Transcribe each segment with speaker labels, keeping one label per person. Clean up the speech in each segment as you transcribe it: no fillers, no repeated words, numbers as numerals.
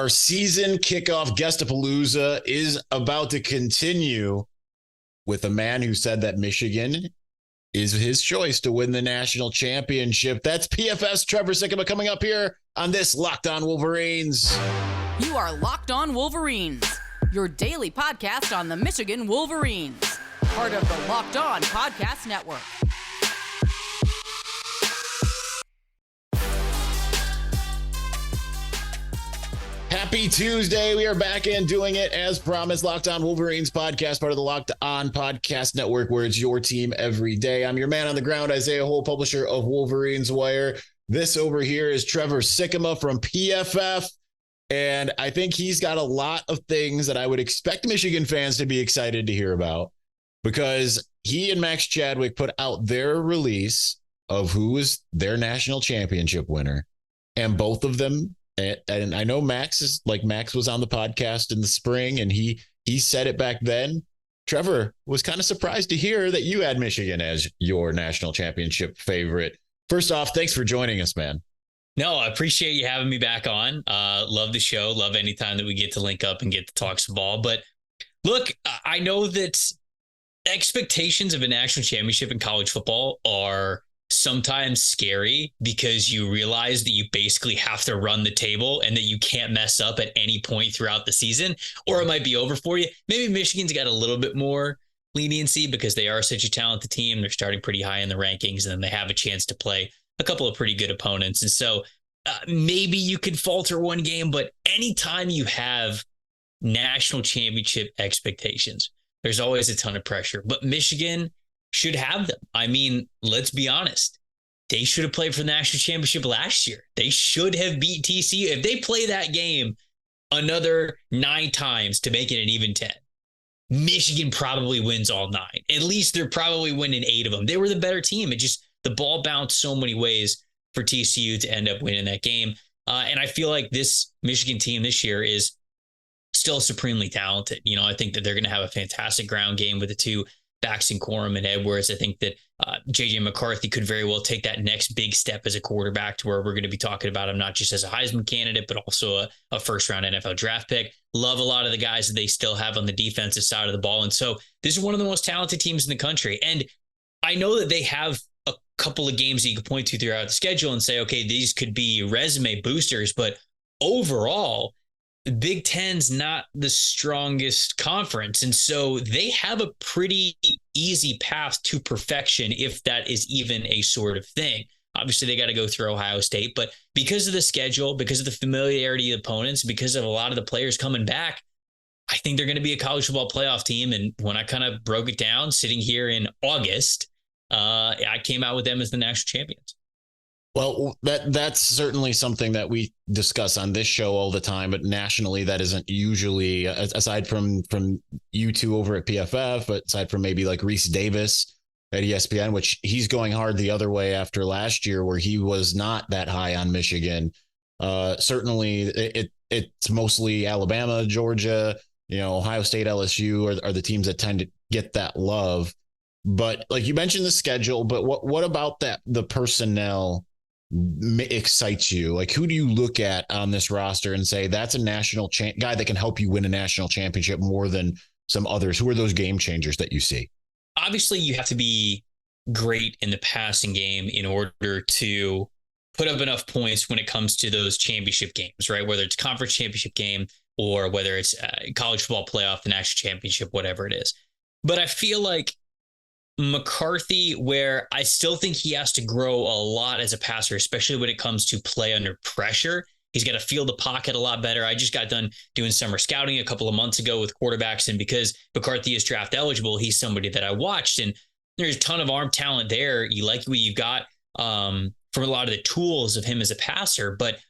Speaker 1: Our season kickoff Guestapalooza is about to continue with a man who said that Michigan is his choice to win the national championship. That's PFFs Trevor Sikkema coming up here on this Locked On Wolverines.
Speaker 2: You are Locked On Wolverines, your daily podcast on the Michigan Wolverines, part of the Locked On Podcast Network.
Speaker 1: Happy Tuesday. We are back in doing it as promised. Locked On Wolverines podcast, part of the Locked On Podcast Network, where it's your team every day. I'm your man on the ground, Isaiah Hole, publisher of Wolverines Wire. This over here is Trevor Sikkema from PFF. And I think he's got a lot of things that I would expect Michigan fans to be excited to hear about, because he and Max Chadwick put out their release of who is their national championship winner. And both of them, and I know Max was on the podcast in the spring, and he said it back then. Trevor was kind of surprised to hear that you had Michigan as your national championship favorite. First off, thanks for joining us, man.
Speaker 3: No, I appreciate you having me back on. Love the show. Love any time that we get to link up and get to talk some ball. But look, I know that expectations of a national championship in college football are sometimes scary, because you realize that you basically have to run the table and that you can't mess up at any point throughout the season, or it might be over for you. Maybe Michigan's got a little bit more leniency because they are such a talented team. They're starting pretty high in the rankings, and then they have a chance to play a couple of pretty good opponents. And so maybe you could falter one game, but anytime you have national championship expectations, there's always a ton of pressure. But Michigan should have them. I mean, let's be honest. They should have played for the national championship last year. They should have beat TCU. If they play that game another 9 times to make it an even 10, Michigan probably wins all 9. At least they're probably winning 8 of them. They were the better team. It just, the ball bounced so many ways for TCU to end up winning that game. And I feel like this Michigan team this year is still supremely talented. You know, I think that they're going to have a fantastic ground game with the two backs in Corum and Edwards. I think that J.J. McCarthy could very well take that next big step as a quarterback to where we're going to be talking about him not just as a Heisman candidate, but also a first-round NFL draft pick. Love a lot of the guys that they still have on the defensive side of the ball. And so this is one of the most talented teams in the country. And I know that they have a couple of games that you could point to throughout the schedule and say, okay, these could be resume boosters, but overall, the Big Ten's not the strongest conference. And so they have a pretty easy path to perfection, if that is even a sort of thing. Obviously, they got to go through Ohio State, but because of the schedule, because of the familiarity of opponents, because of a lot of the players coming back, I think they're going to be a college football playoff team. And when I kind of broke it down sitting here in August, I came out with them as the national champions.
Speaker 1: Well, that's certainly something that we discuss on this show all the time, but nationally, that isn't usually, aside from you two over at PFF, but aside from maybe like Reese Davis at ESPN, which he's going hard the other way after last year, where he was not that high on Michigan. Certainly, it's mostly Alabama, Georgia, Ohio State, LSU are the teams that tend to get that love. But like you mentioned the schedule, but what about the personnel excites you? Like, who do you look at on this roster and say that's a national guy that can help you win a national championship more than some others? Who are those game changers that you see?
Speaker 3: Obviously, you have to be great in the passing game in order to put up enough points when it comes to those championship games, right? Whether it's conference championship game or whether it's college football playoff, the national championship, whatever it is. But I feel like McCarthy, where I still think he has to grow a lot as a passer, especially when it comes to play under pressure. He's got to feel the pocket a lot better. I just got done doing summer scouting a couple of months ago with quarterbacks, and because McCarthy is draft eligible, he's somebody that I watched, and there's a ton of arm talent there. You like what you've got from a lot of the tools of him as a passer, but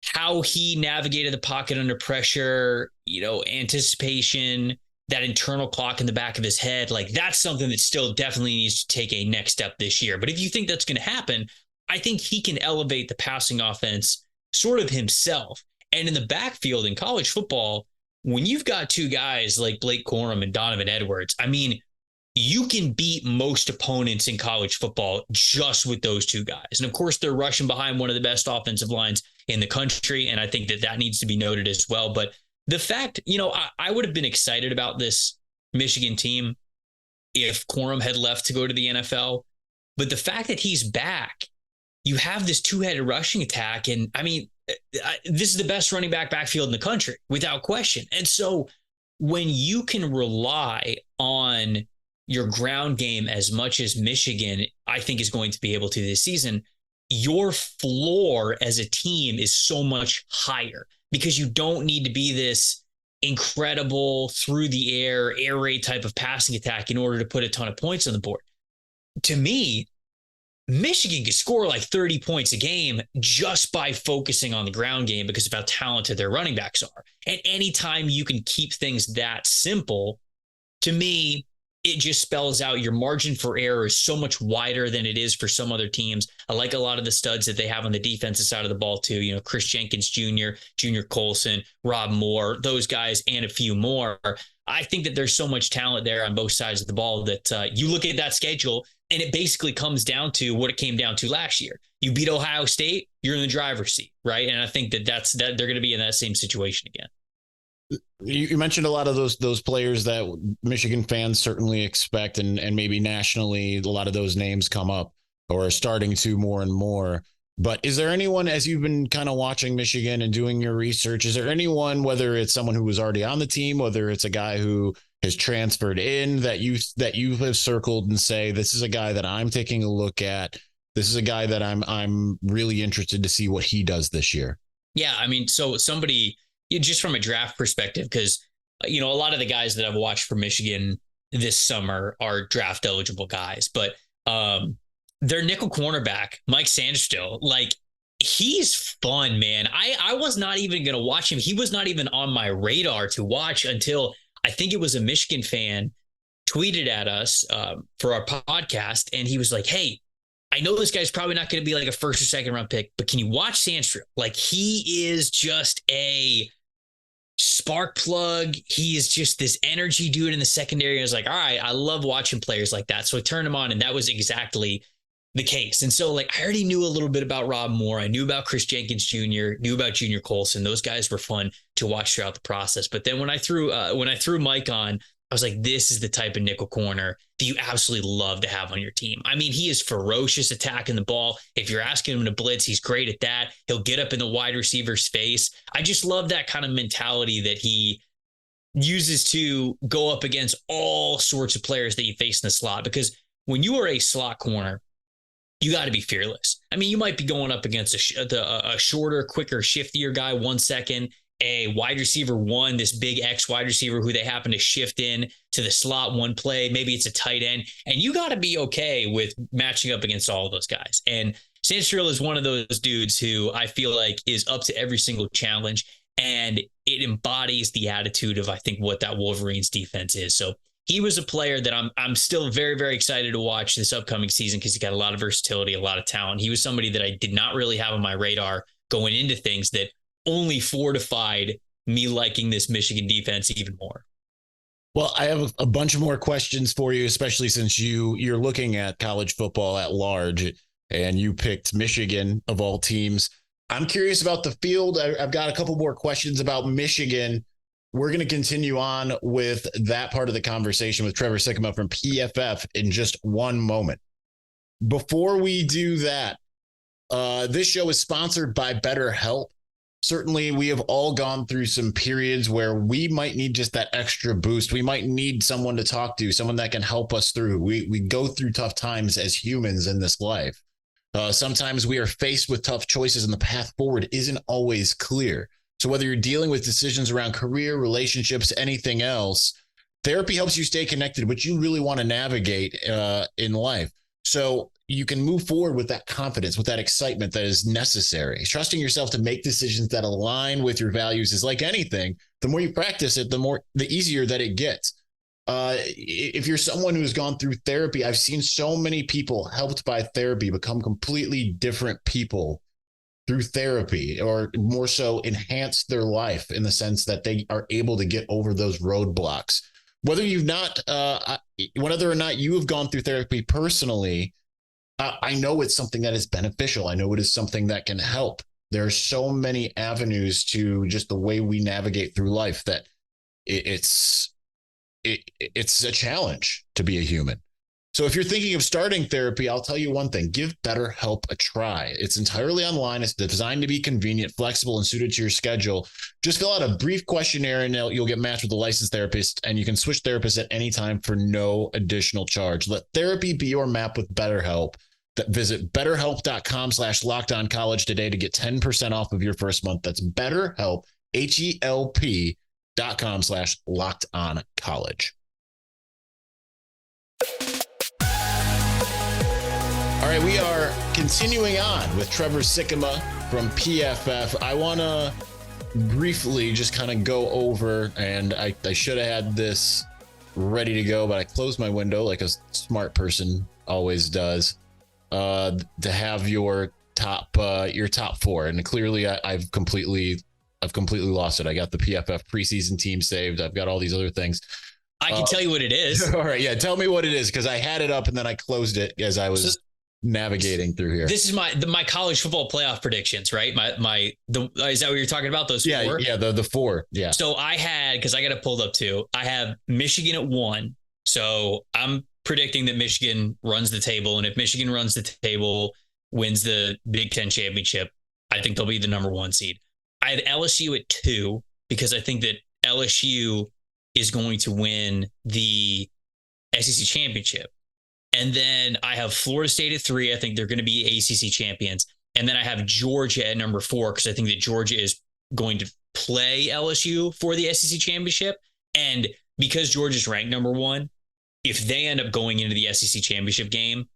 Speaker 3: how he navigated the pocket under pressure, anticipation, that internal clock in the back of his head, like that's something that still definitely needs to take a next step this year. But if you think that's going to happen, I think he can elevate the passing offense sort of himself. And in the backfield in college football, when you've got two guys like Blake Corum and Donovan Edwards, I mean, you can beat most opponents in college football just with those two guys. And of course, they're rushing behind one of the best offensive lines in the country. And I think that needs to be noted as well. But the fact, I would have been excited about this Michigan team if Corum had left to go to the NFL. But the fact that he's back, you have this two-headed rushing attack. And I mean, this is the best running backfield in the country without question. And so when you can rely on your ground game as much as Michigan, I think, is going to be able to this season, your floor as a team is so much higher because you don't need to be this incredible through the air raid type of passing attack in order to put a ton of points on the board. To me, Michigan could score like 30 points a game just by focusing on the ground game because of how talented their running backs are. And anytime you can keep things that simple, to me, it just spells out your margin for error is so much wider than it is for some other teams. I like a lot of the studs that they have on the defensive side of the ball too. Chris Jenkins Jr., Junior Colson, Rob Moore, those guys, and a few more. I think that there's so much talent there on both sides of the ball that you look at that schedule and it basically comes down to what it came down to last year. You beat Ohio State, you're in the driver's seat, right? And I think that they're going to be in that same situation again.
Speaker 1: You mentioned a lot of those players that Michigan fans certainly expect, and maybe nationally, a lot of those names come up or are starting to more and more. But is there anyone, as you've been kind of watching Michigan and doing your research, is there anyone, whether it's someone who was already on the team, whether it's a guy who has transferred in that you have circled and say, this is a guy that I'm taking a look at. This is a guy that I'm really interested to see what he does this year?
Speaker 3: Yeah, I mean, so somebody, just from a draft perspective, because, a lot of the guys that I've watched for Michigan this summer are draft eligible guys, but their nickel cornerback, Mike Sandstill, like, he's fun, man. I was not even going to watch him. He was not even on my radar to watch until I think it was a Michigan fan tweeted at us for our podcast. And he was like, hey, I know this guy's probably not going to be like a first or second round pick, but can you watch Sandstrom? Like, he is just a spark plug. He is just this energy dude in the secondary. I was like, all right, I love watching players like that. So I turned him on, and that was exactly the case. And so, like, I already knew a little bit about Rob Moore. I knew about Chris Jenkins Jr., knew about Junior Colson. Those guys were fun to watch throughout the process. But then when I threw Mike on, I was like, this is the type of nickel corner that you absolutely love to have on your team. I mean, he is ferocious attacking the ball. If you're asking him to blitz, he's great at that. He'll get up in the wide receiver's face. I just love that kind of mentality that he uses to go up against all sorts of players that you face in the slot. Because when you are a slot corner, you got to be fearless. I mean, you might be going up against a shorter, quicker, shiftier guy 1 second, a wide receiver one, this big X wide receiver who they happen to shift in to the slot one play. Maybe it's a tight end, and you got to be okay with matching up against all of those guys. And Sandstrom is one of those dudes who I feel like is up to every single challenge, and it embodies the attitude of, I think, what that Wolverines defense is. So he was a player that I'm still very, very excited to watch this upcoming season because he got a lot of versatility, a lot of talent. He was somebody that I did not really have on my radar going into things that only fortified me liking this Michigan defense even more.
Speaker 1: Well, I have a bunch more questions for you, especially since you're looking at college football at large and you picked Michigan of all teams. I'm curious about the field. I've got a couple more questions about Michigan. We're going to continue on with that part of the conversation with Trevor Sikkema from PFF in just one moment. Before we do that, this show is sponsored by Betterhelp. Certainly, we have all gone through some periods where we might need just that extra boost. We might need someone to talk to, someone that can help us through. We go through tough times as humans in this life. Sometimes we are faced with tough choices and the path forward isn't always clear. So whether you're dealing with decisions around career, relationships, anything else, therapy helps you stay connected, which you really want to navigate in life. So you can move forward with that confidence, with that excitement that is necessary. Trusting yourself to make decisions that align with your values is like anything. The more you practice it, the easier that it gets. If you're someone who's gone through therapy, I've seen so many people helped by therapy become completely different people through therapy, or more so enhance their life in the sense that they are able to get over those roadblocks. Whether you've not, whether or not you have gone through therapy personally, I know it's something that is beneficial. I know it is something that can help. there are so many avenues to just the way we navigate through life that it's a challenge to be a human. So if you're thinking of starting therapy, I'll tell you one thing, give BetterHelp a try. It's entirely online. It's designed to be convenient, flexible, and suited to your schedule. Just fill out a brief questionnaire and you'll get matched with a licensed therapist, and you can switch therapists at any time for no additional charge. Let therapy be your map with BetterHelp. Visit betterhelp.com/lockedoncollege today to get 10% off of your first month. That's BetterHelp, HELP.com/lockedoncollege. All right, we are continuing on with Trevor Sikkema from PFF. I want to briefly just kind of go over, and I should have had this ready to go, but I closed my window like a smart person always does, to have your top four. And clearly I've completely lost it. I got the PFF preseason team saved. I've got all these other things.
Speaker 3: I can tell you what it is.
Speaker 1: All right. Yeah. Tell me what it is, because I had it up and then I closed it as I was navigating through here.
Speaker 3: This is my college football playoff predictions, right? Is that what you're talking about? Those four?
Speaker 1: Yeah, the four. Yeah.
Speaker 3: So I had, because I got it pulled up too, I have Michigan at 1. So I'm predicting that Michigan runs the table. And if Michigan runs the table, wins the Big Ten championship, I think they'll be the number 1 seed. I have LSU at 2 because I think that LSU is going to win the SEC championship. And then I have Florida State at 3. I think they're going to be ACC champions. And then I have Georgia at number 4 because I think that Georgia is going to play LSU for the SEC championship. And because Georgia's ranked number 1, if they end up going into the SEC championship game,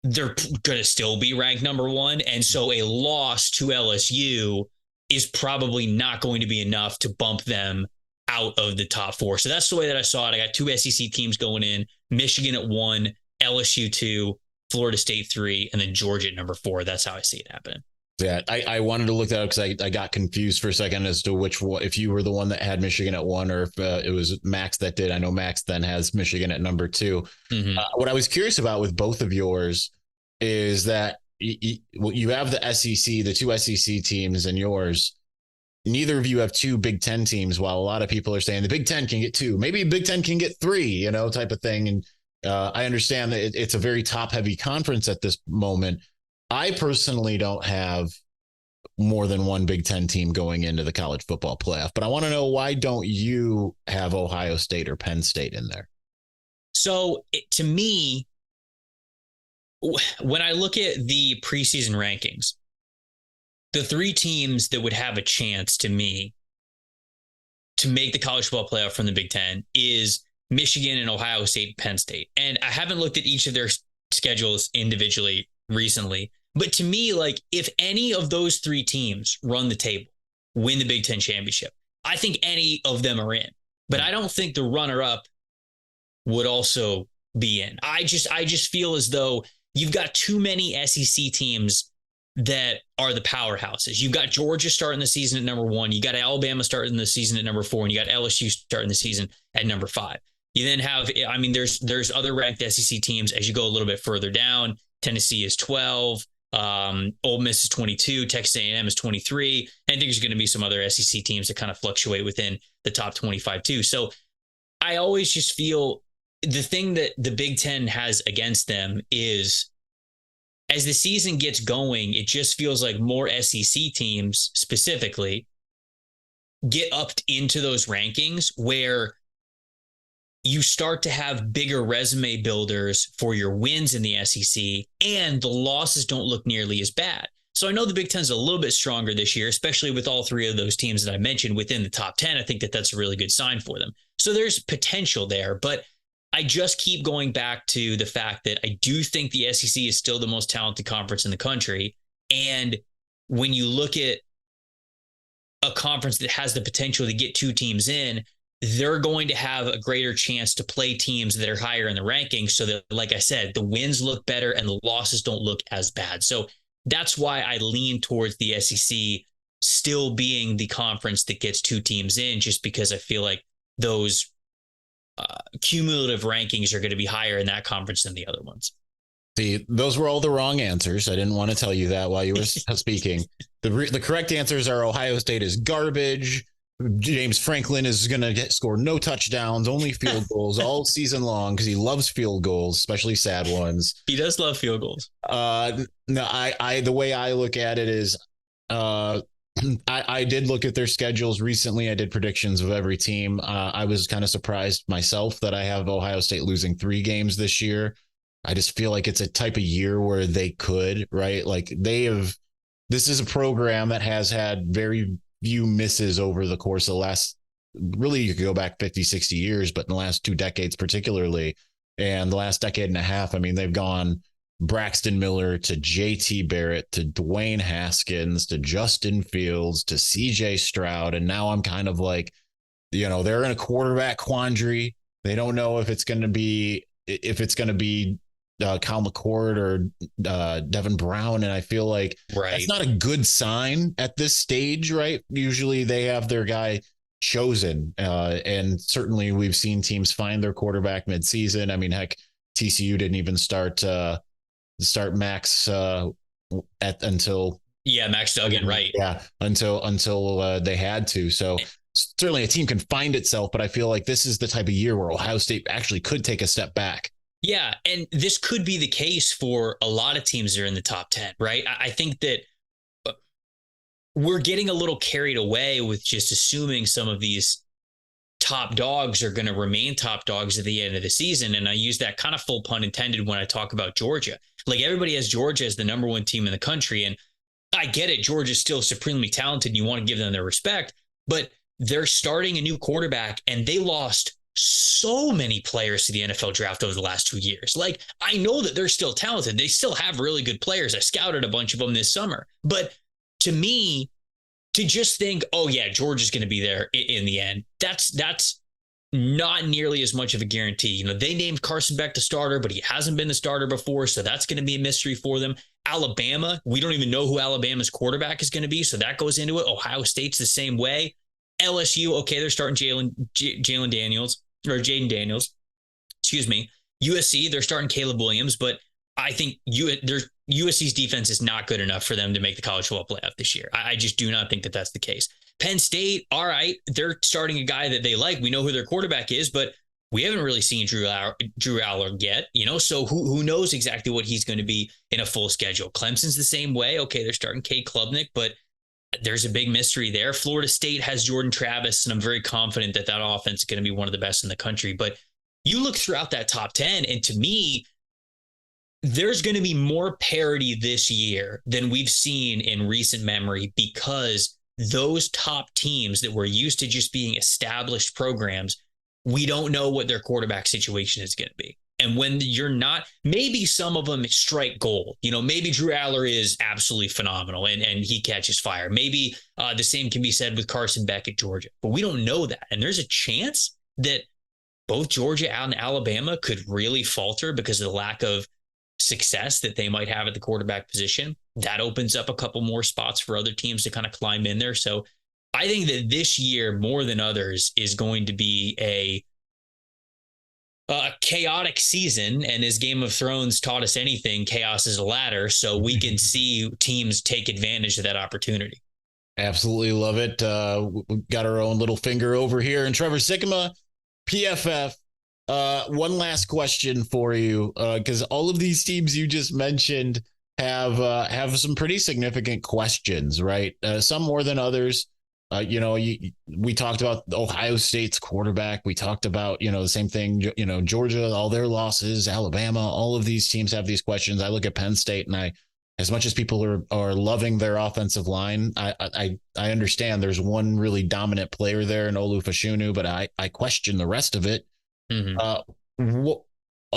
Speaker 3: they're going to still be ranked number 1. And so a loss to LSU is probably not going to be enough to bump them out of the top 4. So that's the way that I saw it. I got 2 SEC teams going in, Michigan at 1, LSU 2, Florida State 3, and then Georgia at number 4. That's how I see it happening.
Speaker 1: Yeah, I wanted to look that up because I got confused for a second as to which one, if you were the one that had Michigan at 1 or if it was Max that did. I know Max then has Michigan at number 2. Mm-hmm. What I was curious about with both of yours is that you have the SEC, the 2 SEC teams, and yours. Neither of you have 2 Big Ten teams, while a lot of people are saying the Big Ten can get 2, maybe Big Ten can get 3, type of thing. And I understand that it's a very top heavy conference at this moment. I personally don't have more than 1 Big Ten team going into the college football playoff, but I want to know, why don't you have Ohio State or Penn State in there?
Speaker 3: So to me, when I look at the preseason rankings, the 3 teams that would have a chance to me to make the college football playoff from the Big Ten is Michigan and Ohio State and Penn State. And I haven't looked at each of their schedules individually recently, but to me, like, if any of those 3 teams run the table, win the Big Ten championship, I think any of them are in, but I don't think the runner-up would also be in. I just feel as though you've got too many SEC teams that are the powerhouses. You've got Georgia starting the season at number 1. You got Alabama starting the season at number 4, and you got LSU starting the season at number 5. You then have, there's other ranked SEC teams as you go a little bit further down. Tennessee is 12. Ole Miss is 22. Texas A&M is 23. And I think there's going to be some other SEC teams that kind of fluctuate within the top 25 too. So I always just feel the thing that the Big Ten has against them is, as the season gets going, it just feels like more SEC teams specifically get upped into those rankings where you start to have bigger resume builders for your wins in the SEC, and the losses don't look nearly as bad. So I know the Big Ten's a little bit stronger this year, especially with all 3 of those teams that I mentioned within the top 10. I think that that's a really good sign for them. So there's potential there, but I just keep going back to the fact that I do think the SEC is still the most talented conference in the country. And when you look at a conference that has the potential to get 2 teams in, they're going to have a greater chance to play teams that are higher in the rankings so that, like I said, the wins look better and the losses don't look as bad. So that's why I lean towards the SEC still being the conference that gets 2 teams in, just because I feel like those cumulative rankings are going to be higher in that conference than the other ones.
Speaker 1: See, those were all the wrong answers. I didn't want to tell you that while you were speaking. The correct answers are Ohio State is garbage. James Franklin is going to score no touchdowns, only field goals all season long because he loves field goals, especially sad ones.
Speaker 3: He does love field goals.
Speaker 1: No, I the way I look at it is, I did look at their schedules recently. I did predictions of every team. I was kind of surprised myself that I have Ohio State losing 3 games this year. I just feel like it's a type of year where they could, right? Like this is a program that has had very few misses over the course of the last, really, you could go back 50, 60 years, but in the last 2 decades, particularly, and the last decade and a half, I mean, they've gone Braxton Miller to JT Barrett to Dwayne Haskins to Justin Fields to CJ Stroud. And now I'm kind of like, they're in a quarterback quandary. They don't know if it's going to be Kyle McCord or Devin Brown. And I feel like that's not a good sign at this stage, right? Usually they have their guy chosen. And certainly we've seen teams find their quarterback midseason. I mean, heck, TCU didn't even start Max until
Speaker 3: Max Duggan, right?
Speaker 1: Yeah, until they had to. So certainly a team can find itself, but I feel like this is the type of year where Ohio State actually could take a step back.
Speaker 3: Yeah, and this could be the case for a lot of teams that are in the top 10, right? I think that we're getting a little carried away with just assuming some of these top dogs are going to remain top dogs at the end of the season. And I use that kind of full pun intended when I talk about Georgia. Like, everybody has Georgia as the number 1 team in the country. And I get it. Georgia's still supremely talented and you want to give them their respect, but they're starting a new quarterback and they lost so many players to the NFL draft over the last 2 years. Like, I know that they're still talented. They still have really good players. I scouted a bunch of them this summer. But to me, to just think, oh yeah, Georgia's going to be there in the end, that's not nearly as much of a guarantee. They named Carson Beck the starter, but he hasn't been the starter before. So that's going to be a mystery for them. Alabama, we don't even know who Alabama's quarterback is going to be. So that goes into it. Ohio State's the same way. LSU, okay, they're starting Jaden Daniels. Excuse me. USC, they're starting Caleb Williams, but I think USC's defense is not good enough for them to make the college football playoff this year. I just do not think that that's the case. Penn State, all right, they're starting a guy that they like. We know who their quarterback is, but we haven't really seen Drew Allard yet, so who knows exactly what he's going to be in a full schedule. Clemson's the same way. Okay, they're starting Cade Klubnik, but there's a big mystery there. Florida State has Jordan Travis, and I'm very confident that offense is going to be one of the best in the country. But you look throughout that top 10, and to me, there's going to be more parity this year than we've seen in recent memory, because those top teams that were used to just being established programs, we don't know what their quarterback situation is going to be. And when you're not, maybe some of them strike gold. Maybe Drew Allard is absolutely phenomenal and he catches fire. Maybe the same can be said with Carson Beck at Georgia, but we don't know that. And there's a chance that both Georgia and Alabama could really falter because of the lack of success that they might have at the quarterback position. That opens up a couple more spots for other teams to kind of climb in there. So I think that this year, more than others, is going to be a chaotic season. And as Game of Thrones taught us anything, chaos is a ladder. So we can see teams take advantage of that opportunity.
Speaker 1: Absolutely love it. We've got our own little finger over here. And Trevor Sikkema, PFF. One last question for you, because all of these teams you just mentioned have some pretty significant questions, right? Some more than others. We talked about Ohio State's quarterback. We talked about, the same thing, Georgia, all their losses, Alabama, all of these teams have these questions. I look at Penn State and as much as people are loving their offensive line, I understand there's one really dominant player there in Olu Fashanu, but I question the rest of it. Mm-hmm.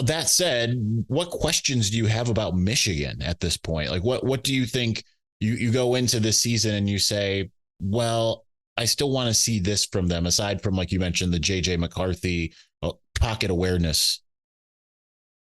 Speaker 1: That said, what questions do you have about Michigan at this point? Like, what do you think you go into this season and you say, well, I still want to see this from them, aside from, like you mentioned, the JJ McCarthy pocket awareness?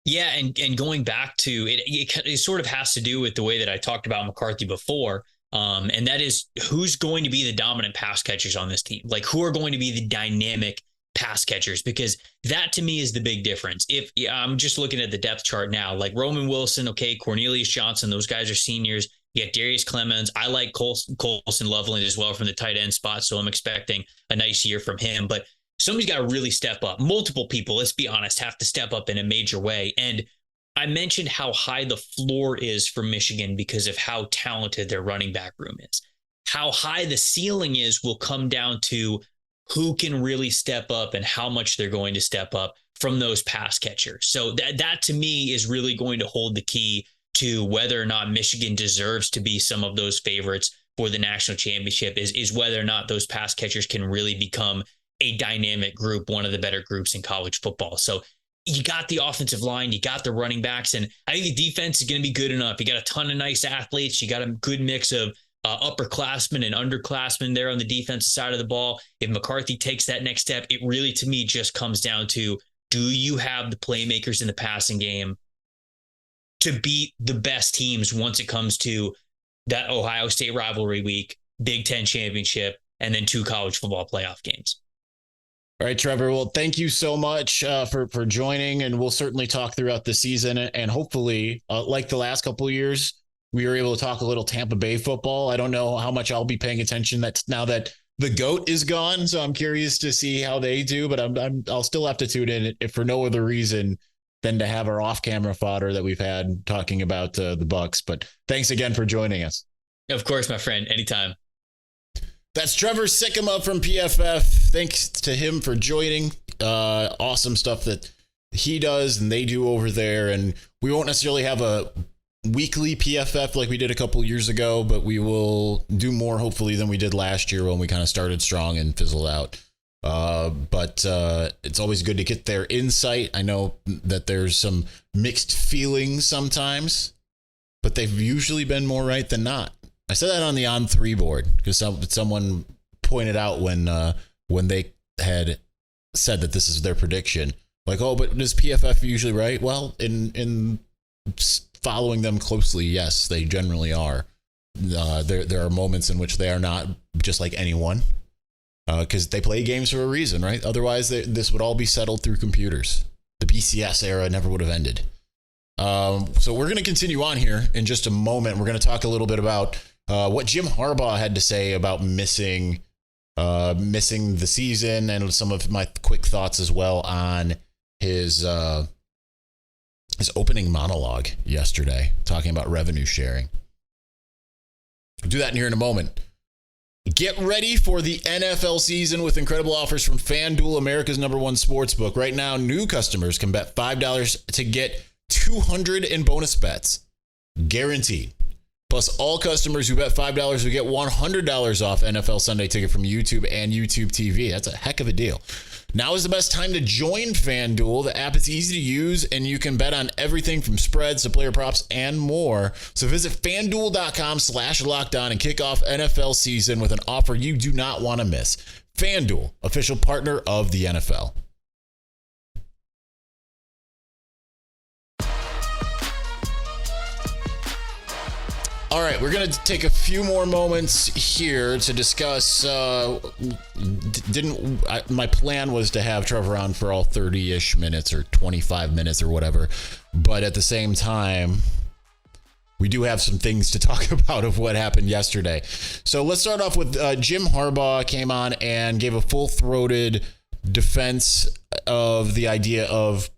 Speaker 3: Yeah, and going back to it sort of has to do with the way that I talked about McCarthy before, and that is who's going to be the dominant pass catchers on this team. Like, who are going to be the dynamic pass catchers, because that to me is the big difference. If I'm just looking at the depth chart now, like Roman Wilson, okay, Cornelius Johnson, those guys are seniors. You got Darius Clemens. I like Colson Loveland as well from the tight end spot, so I'm expecting a nice year from him. But somebody's got to really step up. Multiple people, let's be honest, have to step up in a major way. And I mentioned how high the floor is for Michigan because of how talented their running back room is. How high the ceiling is will come down to who can really step up and how much they're going to step up from those pass catchers. So that to me is really going to hold the key to whether or not Michigan deserves to be some of those favorites for the national championship, is whether or not those pass catchers can really become a dynamic group, one of the better groups in college football. So you got the offensive line, you got the running backs, and I think the defense is going to be good enough. You got a ton of nice athletes. You got a good mix of upperclassmen and underclassmen there on the defensive side of the ball. If McCarthy takes that next step, it really, to me, just comes down to, do you have the playmakers in the passing game to beat the best teams once it comes to that Ohio State rivalry week, Big Ten championship, and then 2 college football playoff games?
Speaker 1: All right, Trevor. Well, thank you so much for joining, and we'll certainly talk throughout the season. And hopefully, like the last couple of years, we were able to talk a little Tampa Bay football. I don't know how much I'll be paying attention now that the GOAT is gone, so I'm curious to see how they do. But I'll still have to tune in if for no other reason than to have our off-camera fodder that we've had talking about the Bucs. But thanks again for joining us.
Speaker 3: Of course, my friend. Anytime.
Speaker 1: That's Trevor Sikkema from PFF. Thanks to him for joining. Awesome stuff that he does and they do over there. And we won't necessarily have a weekly PFF like we did a couple years ago, but we will do more hopefully than we did last year when we kind of started strong and fizzled out. But it's always good to get their insight. I know that there's some mixed feelings sometimes, but they've usually been more right than not. I said that on the On3 board because someone pointed out when they had said that this is their prediction. Like, oh, but is PFF usually right? Well, in following them closely, yes, they generally are. There are moments in which they are not, just like anyone, because they play games for a reason, right? Otherwise, this would all be settled through computers. The BCS era never would have ended. So we're going to continue on here in just a moment. We're going to talk a little bit about what Jim Harbaugh had to say about missing the season, and some of my quick thoughts as well on his opening monologue yesterday, talking about revenue sharing. We'll do that here in a moment. Get ready for the NFL season with incredible offers from FanDuel, America's #1 sportsbook. Right now, new customers can bet $5 to get $200 in bonus bets, guaranteed. Plus, all customers who bet $5 will get $100 off NFL Sunday Ticket from YouTube and YouTube TV. That's a heck of a deal. Now is the best time to join FanDuel. The app is easy to use, and you can bet on everything from spreads to player props and more. So visit FanDuel.com/lockedon and kick off NFL season with an offer you do not want to miss. FanDuel, official partner of the NFL. All right, we're going to take a few more moments here to discuss. My plan was to have Trevor on for all 30-ish minutes or 25 minutes or whatever. But at the same time, we do have some things to talk about of what happened yesterday. So let's start off with Jim Harbaugh came on and gave a full-throated defense of the idea of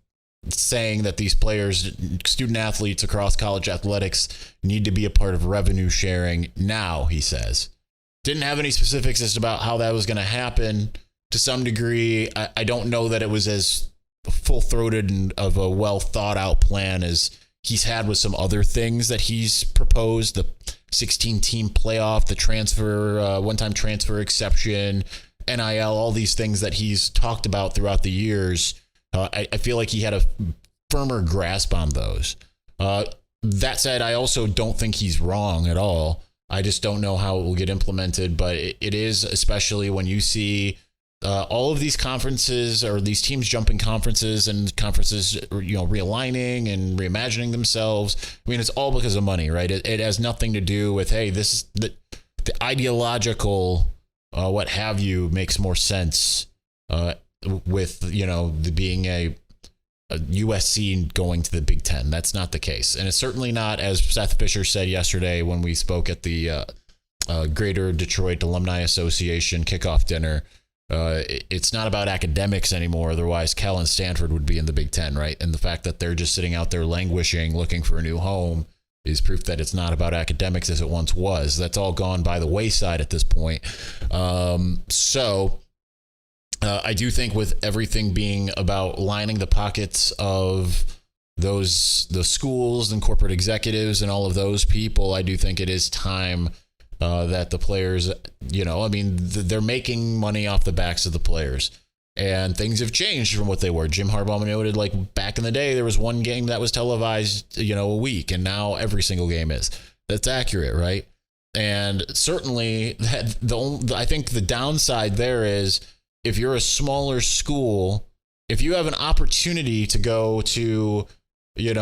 Speaker 1: saying that these players, student athletes across college athletics, need to be a part of revenue sharing now, he says. Didn't have any specifics as about how that was going to happen. To some degree, I don't know that it was as full-throated and of a well-thought-out plan as he's had with some other things that he's proposed, the 16-team playoff, the transfer, one-time transfer exception, NIL, all these things that he's talked about throughout the years. I feel like he had a firmer grasp on those. That said, I also don't think he's wrong at all. I just don't know how it will get implemented, but it is, especially when you see all of these conferences or these teams jumping conferences and conferences, realigning and reimagining themselves. I mean, it's all because of money, right? It has nothing to do with, hey, this is the ideological, what have you, makes more sense. with, being a USC going to the Big Ten. That's not the case. And it's certainly not, as Seth Fisher said yesterday when we spoke at the Greater Detroit Alumni Association kickoff dinner, it's not about academics anymore. Otherwise, Cal and Stanford would be in the Big Ten, right? And the fact that they're just sitting out there languishing, looking for a new home, is proof that it's not about academics as it once was. That's all gone by the wayside at this point. I do think with everything being about lining the pockets of the schools and corporate executives and all of those people, I do think it is time that the players, they're making money off the backs of the players. And things have changed from what they were. Jim Harbaugh noted, like, back in the day, there was one game that was televised, a week, and now every single game is. That's accurate, right? And certainly, I think the downside there is, if you're a smaller school, if you have an opportunity to go to,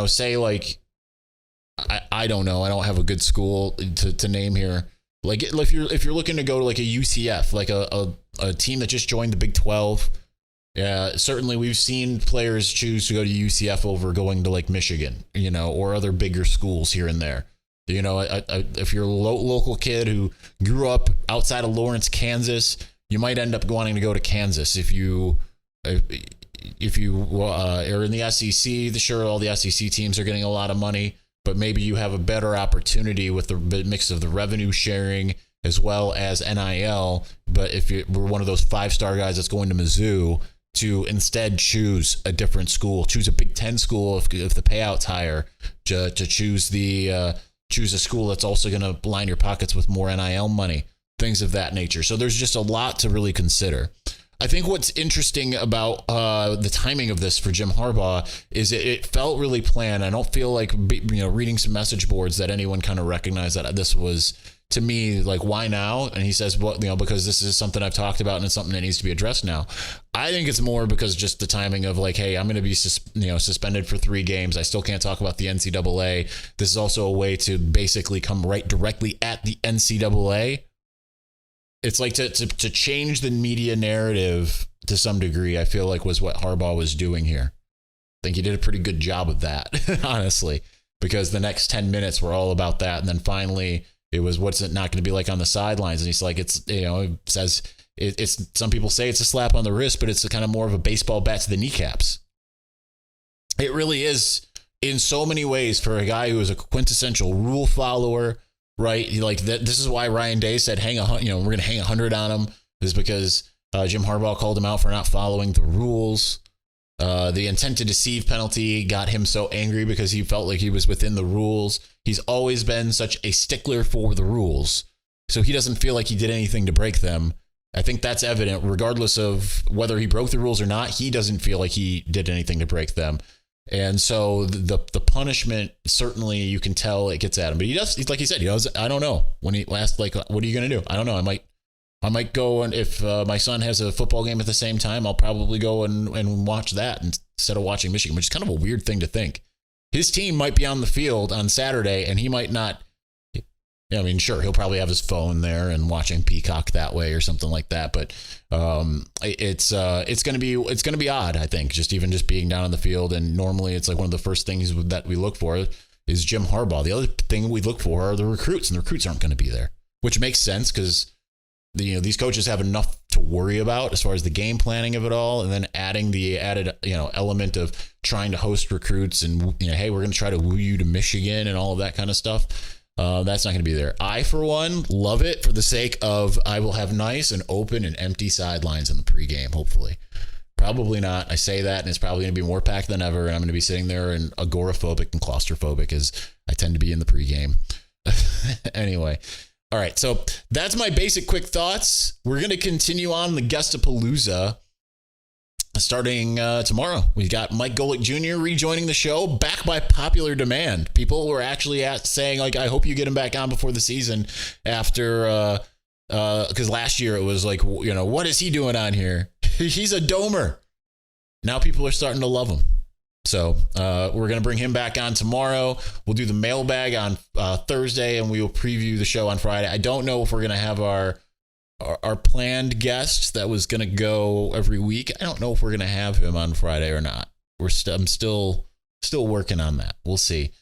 Speaker 1: say, like, I don't know, I don't have a good school to name here. Like, if you're looking to go to like a UCF, like a team that just joined the Big 12. Yeah, certainly we've seen players choose to go to UCF over going to like Michigan, or other bigger schools here and there. If you're a local kid who grew up outside of Lawrence, Kansas, you might end up wanting to go to Kansas. If you are in the SEC, sure, all the SEC teams are getting a lot of money, but maybe you have a better opportunity with the mix of the revenue sharing as well as NIL. But if you're one of those 5-star guys that's going to Mizzou, to instead choose a different school, choose a Big Ten school if the payout's higher, to choose choose a school that's also going to line your pockets with more NIL money, things of that nature. So there's just a lot to really consider. I think what's interesting about the timing of this for Jim Harbaugh is it felt really planned. I don't feel like, reading some message boards that anyone kind of recognized that this was, to me, like, why now? And he says, well, because this is something I've talked about and it's something that needs to be addressed now. I think it's more because just the timing of like, hey, I'm going to be suspended for 3 games. I still can't talk about the NCAA. This is also a way to basically come right directly at the NCAA. It's like to change the media narrative to some degree, I feel like was what Harbaugh was doing here. I think he did a pretty good job of that, honestly, because the next 10 minutes were all about that. And then finally, it was, what's it not going to be like on the sidelines? And he's like, it says it's some people say it's a slap on the wrist, but it's a kind of more of a baseball bat to the kneecaps. It really is in so many ways for a guy who is a quintessential rule follower, right? Like that. This is why Ryan Day said, we're going to hang 100 on him, is because Jim Harbaugh called him out for not following the rules. The intent to deceive penalty got him so angry because he felt like he was within the rules. He's always been such a stickler for the rules, so he doesn't feel like he did anything to break them. I think that's evident, regardless of whether he broke the rules or not. He doesn't feel like he did anything to break them. And so the punishment, certainly you can tell it gets at him. But he's like he said, I don't know. When he asked, like, what are you going to do? I don't know. I might go, and if my son has a football game at the same time, I'll probably go and watch that instead of watching Michigan, which is kind of a weird thing to think. His team might be on the field on Saturday, and he might not. Sure, he'll probably have his phone there and watching Peacock that way or something like that. But it's gonna be odd, I think, just being down on the field. And normally, it's like one of the first things that we look for is Jim Harbaugh. The other thing we look for are the recruits, and the recruits aren't going to be there, which makes sense because these coaches have enough to worry about as far as the game planning of it all, and then adding the added element of trying to host recruits and hey, we're going to try to woo you to Michigan and all of that kind of stuff. That's not going to be there. I, for one, love it for the sake of I will have nice and open and empty sidelines in the pregame, hopefully. Probably not. I say that, and it's probably going to be more packed than ever, and I'm going to be sitting there and agoraphobic and claustrophobic as I tend to be in the pregame. Anyway. All right, so that's my basic quick thoughts. We're going to continue on the Guestapalooza starting tomorrow. We've got Mike Golick Jr. rejoining the show, back by popular demand. People were actually saying, like, I hope you get him back on before the season after, because last year it was like, what is he doing on here? He's a domer. Now people are starting to love him. So we're going to bring him back on tomorrow. We'll do the mailbag on Thursday, and we will preview the show on Friday. I don't know if we're going to have our our planned guest that was going to go every week. I don't know if we're going to have him on Friday or not. I'm still working on that. We'll see.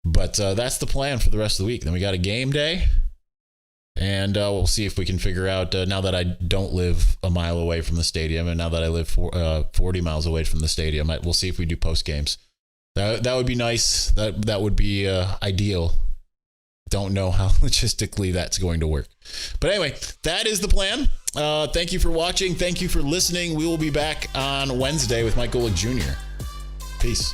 Speaker 1: But that's the plan for the rest of the week. Then we got a game day. And we'll see if we can figure out, now that I don't live a mile away from the stadium, and now that I live 40 miles away from the stadium, we'll see if we do post games. That would be nice. That would be ideal. Don't know how logistically that's going to work. But anyway, that is the plan. Thank you for watching. Thank you for listening. We will be back on Wednesday with Mike Golick Jr. Peace.